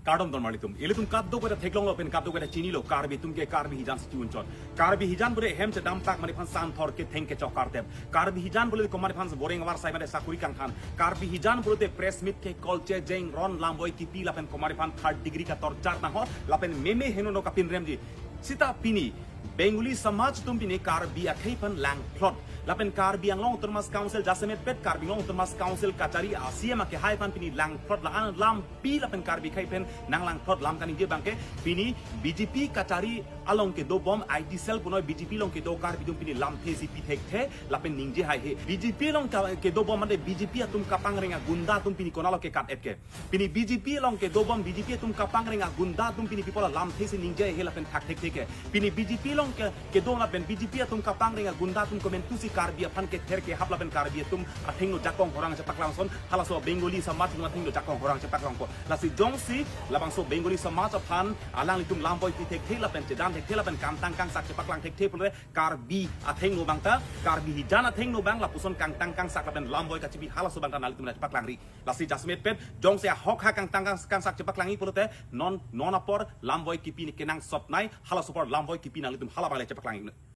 Kardom don malitum. Ilitum kaddo pada teglong lo pen kaddo pada chini lo karbi tum ke karbi hijan situn chon. Karbi hijan bole hem che dampak mari phan san thor ke theng ke chokar tep. Karbi hijan bole ko mari phan boring war sai mari sakuri kang khan. Karbi hijan bole te press mit ke kolche jeng ron lamboi ki pi lapen ko mari phan 3rd degree ka torchar na ho lapen meme heno no kapin remji. Sita pini Bengali समाज तुम पिने कार्बी अखई पन Lang plot लापेन Karbi Anglong तुरमास council जासमेट पेट Karbi Anglong तुरमास council Kachari आसिया मा के high पन पिनी Lang plot लान लाम P लापेन Karbi खई पेन नांग लैंग प्लॉट लाम कानी जे बांके पिनी बीजेपी काचारी अलोंग के दो बम आईटी सेल पुनो बीजेपी लोंग के दो कार्बी तुम पिनी लाम थे सीपी थे थे लापेन निंजे हाई हे बीजेपी लोंग के दो बम मते बीजेपी तुम कापांग रेंगा गुंडा तुम पिनी कोनालो के काट एटके पिनी बीजेपी लोंग के दो बम बीजेपी तुम कापांग रेंगा गुंडा तुम पिनी पिपोला लाम थे से निंजे हे लापेन थाक थे के पिनी बीजेपी लोंग के दो लापेन बीजेपी तुम कापांग रेंगा गुंडा तुम कमेंट तुसी कार्बी फन के थेर के हाप लापेन कार्बी तुम अथेंग जाकोंग होरांग से पकलांग सोन हलासो बेंगोली समाज तुम अथेंग जाकोंग होरांग से पकलांग को लासी जोंगसी लाबांगसो बेंगोली समाज फन आलांग तुम लाम बोय थे थे लापेन से दान थे लापेन काम तांग कांग साक से पकलांग थे पुले कार्बी अथेंग नो बांगता कार्बी हिजान अथेंग नो बांग लापुसन कांग तांग कांग साक लापेन लाम बोय का चिबी हलासो बांगता नाल तुम पकलांग री लासी जासमेट पेट जोंग से हक हा कांग तांग कांग साक से पकलांग पुलते नॉन अपर लाम बोय की पी के नांग सपनाय हलासो पर लाम बोय की पी नाल तुम हला बाले से पकलांग